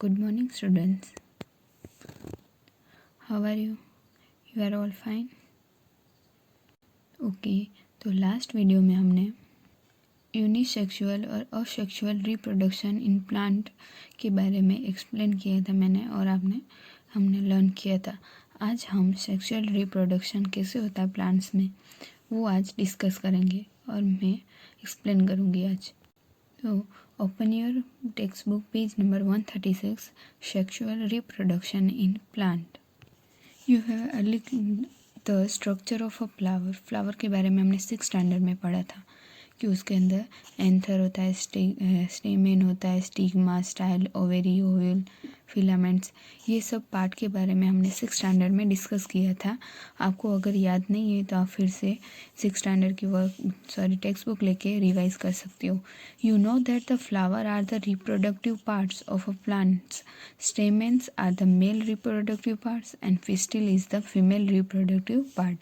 Good morning, students. How are you? You are all fine? Okay तो last video में हमने unisexual और asexual reproduction in plant के बारे में एक्सप्लेन किया था मैंने और हमने लर्न किया था। आज हम सेक्सुअल रिप्रोडक्शन कैसे होता है प्लांट्स में वो आज डिस्कस करेंगे और मैं एक्सप्लेन करूँगी आज। तो open your textbook page number 136 sexual reproduction in plant. You have early the structure of a flower के बारे में हमने 6th स्टैंडर्ड में पढ़ा था कि उसके अंदर एंथर होता है, स्टेमेन होता है, stigma, style, ovary, ovule, filaments, ये सब पार्ट के बारे में हमने 6th स्टैंडर्ड में डिस्कस किया था। आपको अगर याद नहीं है तो आप फिर से 6th स्टैंडर्ड की टेक्स्ट बुक लेके रिवाइज कर सकते हो। You know that the flower are the reproductive parts of a plants, stamens are the male reproductive parts and pistil is the female reproductive part.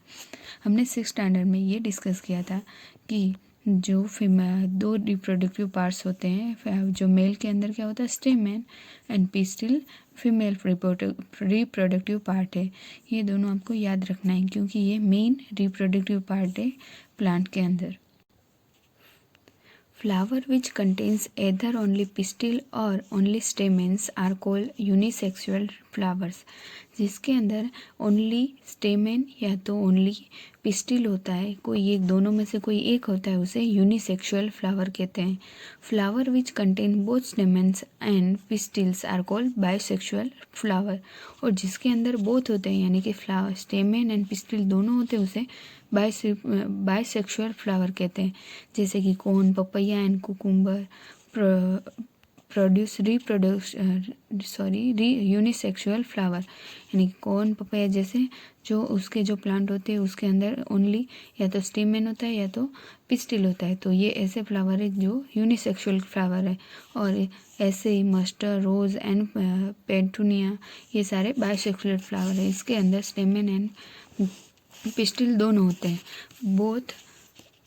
हमने 6th स्टैंडर्ड में ये discuss किया था कि जो दो रिप्रोडक्टिव पार्ट्स होते हैं, जो मेल के अंदर क्या होता है stamen and pistil female reproductive part है। ये दोनों आपको याद रखना है क्योंकि ये मेन रिप्रोडक्टिव पार्ट है प्लांट के अंदर। Flower which contains either only pistil or only stamens are called unisexual flowers. जिसके अंदर ओनली स्टेमेन या तो ओनली पिस्टिल होता है, कोई एक दोनों में से कोई एक होता है, उसे यूनिसेक्सुअल फ्लावर कहते हैं। Flower which contain both stamens and pistils are called bisexual flower. और जिसके अंदर बोथ होते हैं यानी कि फ्लावर स्टेमेन एंड पिस्टिल दोनों होते हैं उसे बाइसेक्सुअल फ्लावर कहते हैं। जैसे कि corn, papaya and cucumber unisexual flower, यानी कि कॉर्न, पपैया जैसे जो उसके जो प्लांट होते हैं उसके अंदर ओनली या तो स्टेमेन होता है या तो पिस्टिल होता है, तो ये ऐसे फ्लावर है जो यूनिसेक्सुअल फ्लावर है। और ऐसे ही मस्टर्ड, रोज एंड पेटूनिया ये सारे बाइसेक्सुअल फ्लावर है। इसके अंदर स्टेमेन एंड पिस्टिल दोनों होते हैं। Both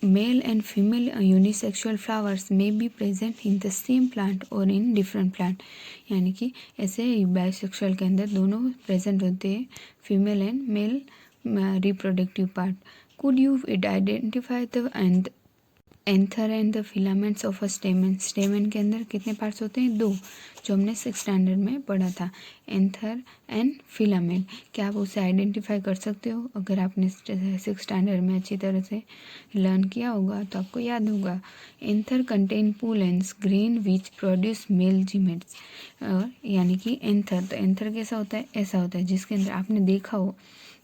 male and female unisexual flowers में be present in the same plant और इन डिफरेंट प्लांट, यानी कि ऐसे बाइसेक्सुअल के अंदर दोनों प्रेजेंट होते हैं, female and male reproductive part. Could you identify the anther and the filaments of a stamen. Stamen के अंदर कितने पार्ट्स होते हैं? दो, जो हमने 6th स्टैंडर्ड में पढ़ा था, एंथर एंड फिलामेंट। क्या आप उसे आइडेंटिफाई कर सकते हो? अगर आपने 6th स्टैंडर्ड में अच्छी तरह से लर्न किया होगा तो आपको याद होगा। Anther contain pollens grain which produce male gametes, यानी कि एंथर, तो एंथर कैसा होता है? ऐसा होता है जिसके अंदर आपने देखा हो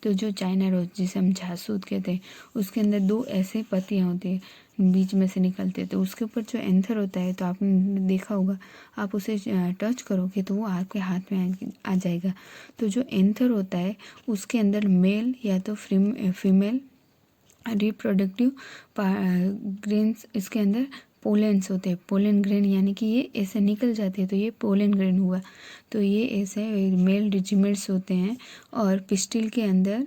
तो जो चाइना रोज जिसे हम जासूद कहते हैं उसके अंदर दो ऐसे पत्तियाँ होती है बीच में से निकलते, तो उसके ऊपर जो एंथर होता है तो आपने देखा होगा, आप उसे टच करोगे तो वो आपके हाथ में आ जाएगा। तो जो एंथर होता है उसके अंदर मेल या तो फीमेल रिप्रोडक्टिव ग्रेन्स, इसके अंदर पोलेंस होते हैं, पोलन ग्रेन, यानी कि ये ऐसे निकल जाते हैं तो ये पोलन ग्रेन हुआ। तो ये ऐसे मेल रिजिमेंट्स होते हैं। और पिस्टिल के अंदर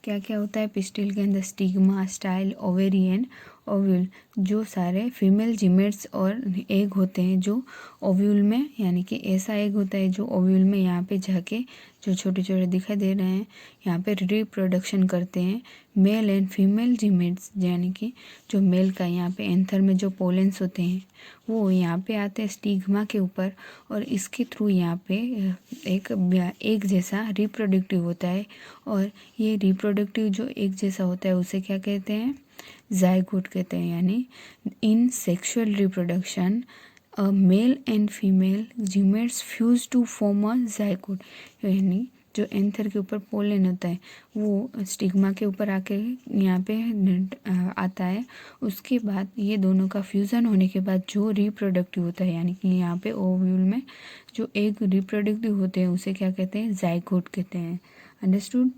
क्या क्या होता है? पिस्टिल के अंदर stigma, style, ovary and ovule, जो सारे फीमेल जिमेट्स और एग होते हैं जो ओव्यूल में, यानी कि ऐसा एग होता है जो ओव्यूल में यहाँ पे जाके जो छोटे छोटे दिखाई दे रहे हैं यहाँ पे रिप्रोडक्शन करते हैं। मेल एंड फीमेल जिमेट्स, यानी कि जो मेल का यहाँ पे एंथर में जो पोलेंस होते हैं वो यहाँ पे आते हैं स्टिग्मा के ऊपर, और इसके थ्रू यहाँ पे एक जैसा रिप्रोडक्टिव होता है। और ये रिप्रोडक्टिव जो एक जैसा होता है उसे क्या कहते हैं? जायगोट कहते हैं। यानी in sexual reproduction a male and female gametes fuse to form a zygote, यानी जो एंथर के ऊपर पोलन होता है वो स्टिग्मा के ऊपर आके यहाँ पे आता है। उसके बाद ये दोनों का फ्यूज़न होने के बाद जो रिप्रोडक्टिव होता है, यानी कि यहाँ पे ओव्यूल में जो एक रिप्रोडक्टिव होते हैं उसे क्या कहते हैं? जायगोट कहते हैं। अंडरस्टूड?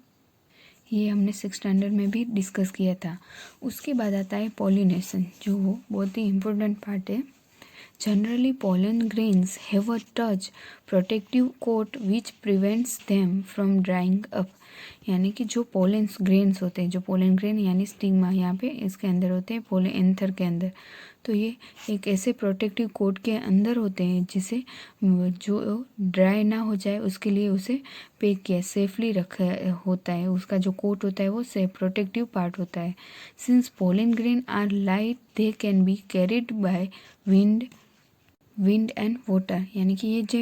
ये हमने 6th स्टैंडर्ड में भी डिस्कस किया था। उसके बाद आता है पॉलिनेशन, जो बहुत ही इम्पोर्टेंट पार्ट है। Generally pollen grains have a touch protective coat which prevents them from drying up. यानी कि जो पोलन ग्रेन्स होते हैं, जो पोलन ग्रेन यानी स्टिग्मा यहाँ पे इसके अंदर होते हैं, पोलन एंथर के अंदर। तो ये एक ऐसे प्रोटेक्टिव कोट के अंदर होते हैं जिसे जो ड्राई ना हो जाए उसके लिए उसे पैक किया सेफली रखा होता है। उसका जो कोट होता है वो से प्रोटेक्टिव पार्ट होता है। Since pollen grain are light they can be carried by wind and water, यानी कि ये जो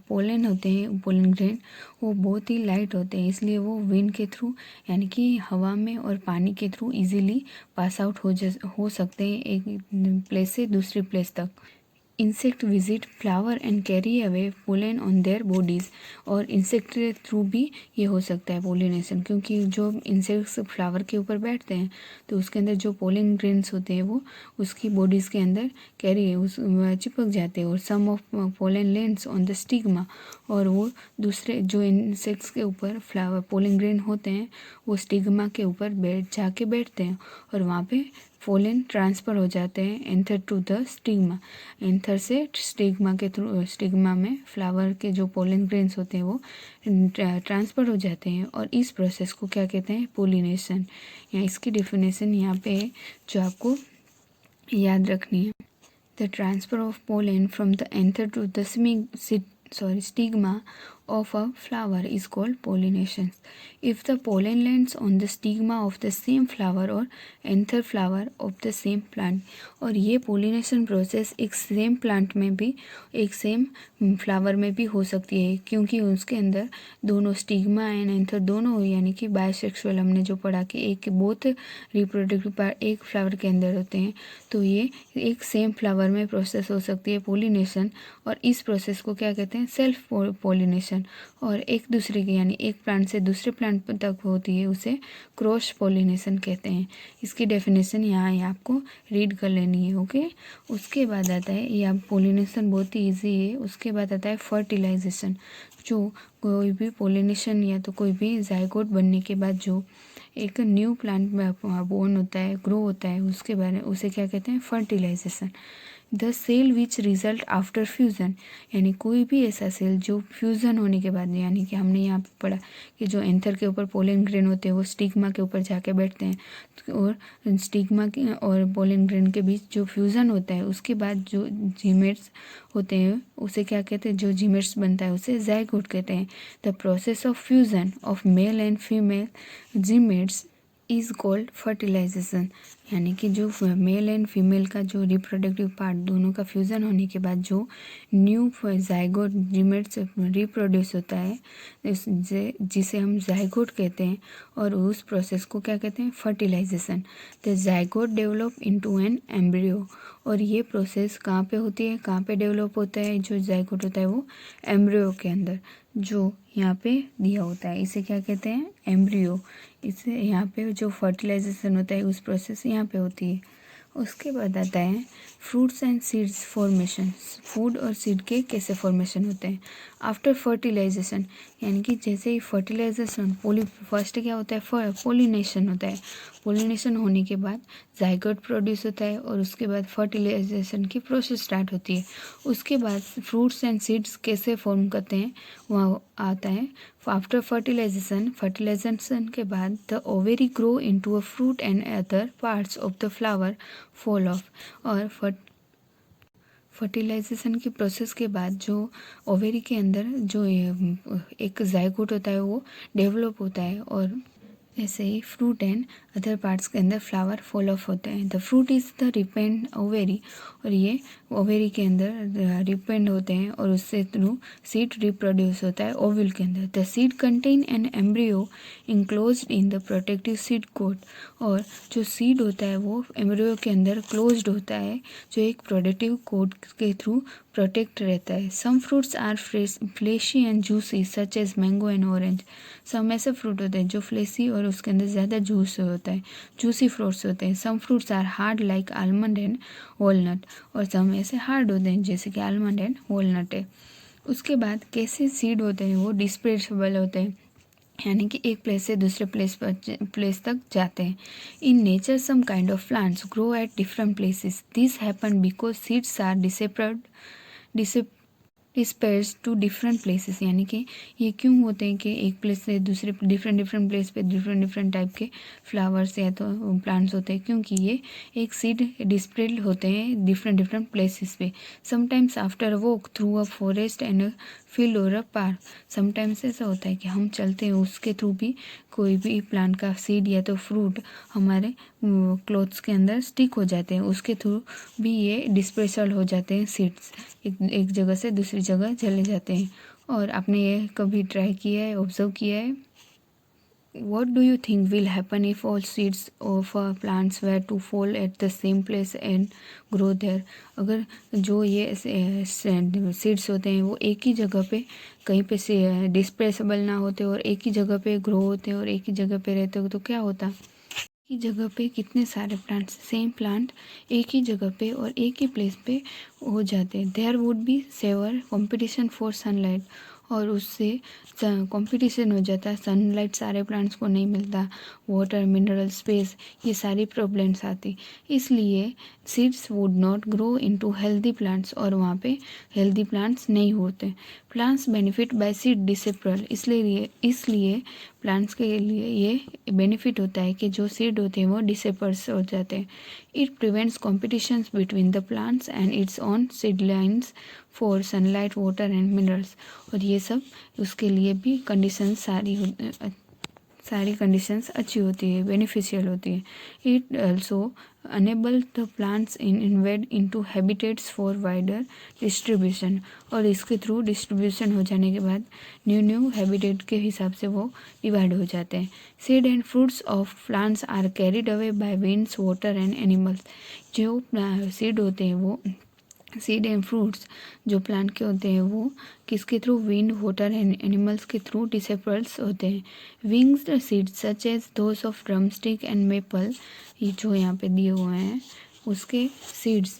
पोलन होते हैं, पोलन ग्रेन, वो बहुत ही लाइट होते हैं, इसलिए वो विंड के थ्रू यानी कि हवा में और पानी के थ्रू इजीली पास आउट हो सकते हैं एक प्लेस से दूसरी प्लेस तक। Insect visit flower and carry away pollen on their bodies, और इंसेक्ट के थ्रू भी ये हो सकता है पोलिनेशन, क्योंकि जो इंसेक्ट्स फ्लावर के ऊपर बैठते हैं तो उसके अंदर जो पोलन ग्रेन्स होते हैं वो उसकी बॉडीज़ के अंदर कैरी चिपक जाते हैं। और some of pollen lands on the stigma, और वो दूसरे जो इंसेक्ट्स के ऊपर फ्लावर पोलन ग्रेन होते हैं वो स्टिग्मा के ऊपर जाके बैठते हैं और वहाँ पे पोलन ट्रांसफ़र हो जाते हैं anther to the stigma. Anther से स्टिग्मा के थ्रू स्टिग्मा में फ्लावर के जो पोलन ग्रेन्स होते हैं वो ट्रांसफ़र हो जाते हैं, और इस प्रोसेस को क्या कहते हैं, पोलिनेशन। या इसकी डेफिनेशन यहाँ पे है जो आपको याद रखनी है। The transfer of pollen from the anther to the stigma of a flower is called pollination. If the pollen lands on the stigma of the same flower or anther flower of the same plant, और ये pollination process एक same plant में भी एक same flower में भी हो सकती है, क्योंकि उसके अंदर दोनों स्टिग्मा एंड एंथर दोनों, यानी कि बायसेक्सुअल हमने जो पढ़ा कि एक बहुत रिप्रोडक्टिव पार्ट एक फ्लावर के अंदर होते हैं, तो ये एक सेम फ्लावर में प्रोसेस हो सकती है पोलिनेशन। और इस प्रोसेस को क्या कहते हैं, सेल्फ पोलिनेशन। और एक दूसरे के यानी एक प्लांट से दूसरे प्लांट तक होती है उसे क्रॉस पोलिनेशन कहते हैं। इसकी डेफिनेशन यहाँ आपको रीड कर लेनी है, ओके। उसके बाद आता है, ये आप पोलिनेशन बहुत ही ईजी है। उसके बाद आता है फर्टिलाइजेशन। जो कोई भी पोलिनेशन या तो कोई भी जायगोट बनने के बाद जो एक न्यू प्लांट में बोर्न होता है, ग्रो होता है, उसके बारे में उसे क्या कहते हैं, fertilisation. The cell which result after fusion, यानी कोई भी ऐसा सेल जो फ्यूज़न होने के बाद, यानी कि हमने यहाँ पे पढ़ा कि जो एंथर के ऊपर पोलन ग्रेन होते हैं वो स्टिग्मा के ऊपर जाके बैठते हैं, और स्टिग्मा के और पोलन ग्रेन के बीच जो फ्यूज़न होता है उसके बाद जो जीमेट्स होते हैं उसे क्या कहते हैं, जो जीमेट्स बनता है उसे जायगोट कहते हैं। The process of fusion of male and female gametes is called fertilisation, यानी कि जो मेल एंड फीमेल का जो रिप्रोडक्टिव पार्ट दोनों का फ्यूज़न होने के बाद जो न्यू जायगोट जीमेट्स रिप्रोड्यूस होता है जिसे हम जायगोट कहते हैं, और उस प्रोसेस को क्या कहते हैं, fertilisation. The zygote develop into an embryo, और ये प्रोसेस कहाँ पे होती है, कहाँ पे डेवलप होता है, जो जायगोट होता है वो एम्ब्रियो के अंदर जो यहाँ पे दिया होता है, इसे क्या कहते हैं, एम्ब्रियो। इसे यहाँ पे जो फर्टिलाइजेशन होता है उस प्रोसेस यहाँ पे होती है। उसके बाद आता है fruits and seeds formation, food और सीड के कैसे फॉर्मेशन होते हैं आफ्टर फर्टिलाइजेशन, यानी कि जैसे ही फर्टिलाइजेशन फर्स्ट क्या होता है, पोलिनेशन होता है। पोलिनेशन होने के बाद जायगोट प्रोड्यूस होता है और उसके बाद फर्टिलाइजेशन की प्रोसेस स्टार्ट होती है। उसके बाद फ्रूट्स एंड सीड्स कैसे फॉर्म करते हैं वह आता है आफ्टर फर्टिलाइजेशन। फर्टिलाइजेशन के बाद the ovary grow into a fruit and other parts of the flower fall of, और फर्टिलाइजेशन की प्रोसेस के बाद जो ओवेरी के अंदर जो एक जायगोट होता है वो डेवलप होता है, और ऐसे ही फ्रूट एंड अदर पार्ट्स के अंदर फ्लावर फॉल ऑफ होते हैं। The fruit is the रिपेंड ovary, और ये ओवेरी के अंदर रिपेंड होते हैं और उससे थ्रू सीड रिप्रोड्यूस होता है ओव्यूल के अंदर। The seed contain an embryo enclosed in the protective seed coat, और जो सीड होता है वो एम्ब्रियो के अंदर क्लोज्ड होता है जो एक प्रोटेक्टिव कोट के थ्रू प्रोटेक्ट रहता है। Some fruits are fleshy and juicy such as mango and orange, some ऐसे फ्रूट होते हैं जो फ्लेशी और उसके अंदर ज़्यादा जूस होता है, जूसी फ्रूट्स होते हैं। Some fruits are hard like almond and walnut, और सम ऐसे हार्ड होते हैं जैसे कि आलमंड एंड वॉलनट है। उसके बाद कैसे सीड होते हैं वो डिस्पेरेबल होते हैं, यानी कि एक प्लेस से दूसरे प्लेस तक जाते हैं। In nature some kind of plants grow at different places, this happen because seeds are disperse to different places, यानी कि ये क्यों होते हैं कि एक प्लेस से दूसरे डिफरेंट प्लेस पे डिफरेंट टाइप के फ्लावर्स या तो प्लांट्स होते हैं, क्योंकि ये एक सीड डिस्प्रेड होते हैं डिफरेंट प्लेसेस पे। Sometimes after walk through a forest and a field और अ पार्क, समटाइम्स ऐसा होता है कि हम चलते हैं उसके थ्रू भी कोई भी प्लांट का सीड या तो फ्रूट हमारे क्लोथ्स के अंदर स्टिक हो जाते हैं, उसके थ्रू भी ये डिस्पर्सल हो जाते हैं सीड्स, एक जगह से दूसरी जगह चले जाते हैं। और आपने ये कभी ट्राई किया है, ऑब्जर्व किया है? What do you think will happen if all seeds of plants were to fall at the same place and grow there? अगर जो ये सीड्स होते हैं वो एक ही जगह पे कहीं पे से डिस्प्रेसेबल ना होते और एक ही जगह पे ग्रो होते और एक ही जगह पे रहते हो तो क्या होता? एक ही जगह पे कितने सारे प्लांट्स, सेम प्लांट एक ही जगह पे और एक ही प्लेस पे हो जाते हैं। There would be sever competition for sunlight, और उससे कंपटीशन हो जाता है, सनलाइट सारे प्लांट्स को नहीं मिलता, वाटर, मिनरल, स्पेस, ये सारी प्रॉब्लम्स आती। इसलिए seeds would not grow into healthy plants, और वहाँ पे हेल्दी प्लांट्स नहीं होते। प्लांट्स बेनिफिट बाय सीड डिसेप्टल, इसलिए प्लांट्स के लिए ये बेनिफिट होता है कि जो सीड होते हैं वो डिसेपर्स हो जाते हैं। It prevents competitions between the plants and its own seedlings for sunlight, water and minerals, और ये सब उसके लिए भी कंडीशंस सारी कंडीशंस अच्छी होती है, बेनिफिशियल होती है। It also enable the plants invade into habitats for wider distribution, और इसके थ्रू डिस्ट्रीब्यूशन हो जाने के बाद न्यू हैबिटेट के हिसाब से वो डिवाइड हो जाते हैं। Seed and fruits of plants are carried away by winds, water and animals, जो सीड होते हैं वो सीड एंड फ्रूट्स जो प्लांट के होते हैं वो किसके through? Wind, water and animals के थ्रू डिसेपर्स होते हैं। Winged seeds such as those of drumstick and maple, ये जो यहाँ पे दिए हुए हैं उसके सीड्स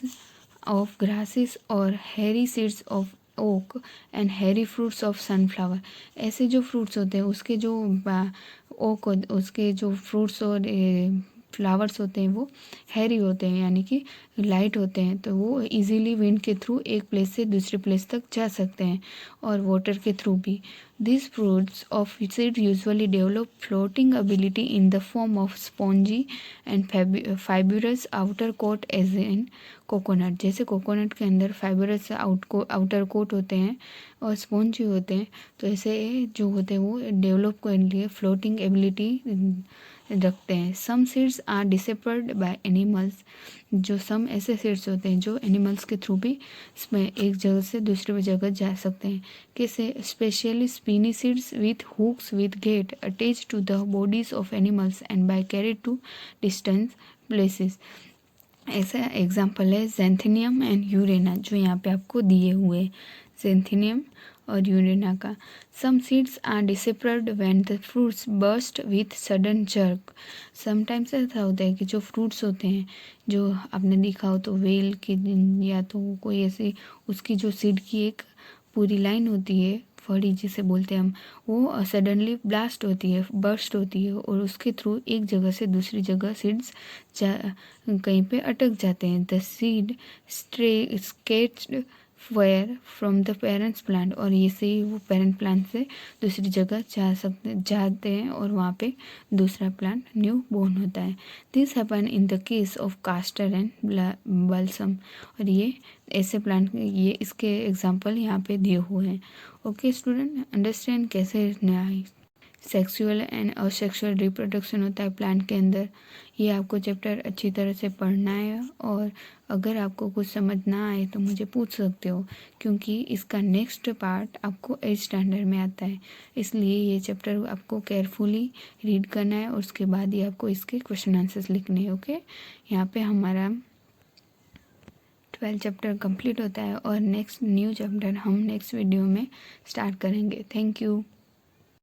ऑफ ग्रासेस और हेरी सीड्स ऑफ ओक एंड हेरी फ्रूट्स ऑफ सनफ्लावर, ऐसे जो फ्रूट्स होते हैं उसके जो ओक उसके जो फ्रूट्स और फ्लावर्स होते हैं वो हैरी होते हैं, यानी कि लाइट होते हैं, तो वो इजीली विंड के थ्रू एक प्लेस से दूसरे प्लेस तक जा सकते हैं, और वाटर के थ्रू भी। This fruits of seed usually develop floating ability in the form of spongy and fibrous outer coat as in coconut, जैसे कोकोनट के अंदर फाइबरस आउटर कोट होते हैं और स्पॉन्जी होते हैं, तो ऐसे जो होते हैं वो डेवलप करने लिए फ्लोटिंग एबिलिटी रखते हैं। Some seeds are dispersed by animals, जो सम ऐसे सीड्स होते हैं जो एनिमल्स के थ्रू भी एक जगह से दूसरी जगह जा सकते हैं। कैसे? Specially spiny seeds with hooks with get attach to the bodies of animals and by carried to distance places. ऐसा एग्जाम्पल है ज़ैंथेनियम एंड यूरेना, जो यहाँ पे आपको दिए हुए ज़ैंथेनियम और यूरेना का। Some seeds are dispersed when the fruits burst with sudden jerk, sometimes ऐसा होता है कि जो फ्रूट्स होते हैं, जो आपने देखा हो तो वेल की या तो कोई ऐसी उसकी जो सीड की एक पूरी लाइन होती है, फड़ी जिसे बोलते हैं हम, वो सडनली ब्लास्ट होती है, बर्स्ट होती है, और उसके थ्रू एक जगह से दूसरी जगह सीड्स कहीं पे अटक जाते हैं। The seed scattered where from the parents plant, और ये से ही वो पेरेंट प्लांट से दूसरी जगह जाते हैं और वहाँ पे दूसरा प्लांट न्यू बोर्न होता है। This happen in the case of castor and balsam, और ये ऐसे प्लांट, ये इसके एग्जांपल यहाँ पे दिए हुए हैं। ओके स्टूडेंट, अंडरस्टैंड कैसे सेक्सुअल एंड असेक्सुअल रिप्रोडक्शन होता है प्लांट के अंदर। ये आपको चैप्टर अच्छी तरह से पढ़ना है, और अगर आपको कुछ समझ ना आए तो मुझे पूछ सकते हो, क्योंकि इसका नेक्स्ट पार्ट आपको 8th स्टैंडर्ड में आता है, इसलिए ये चैप्टर आपको केयरफुली रीड करना है और उसके बाद ही आपको इसके क्वेश्चन आंसर्स लिखने हैं। ओके, यहाँ पे हमारा 12 चैप्टर कंप्लीट होता है, और नेक्स्ट न्यू चैप्टर हम नेक्स्ट वीडियो में स्टार्ट करेंगे। Thank you.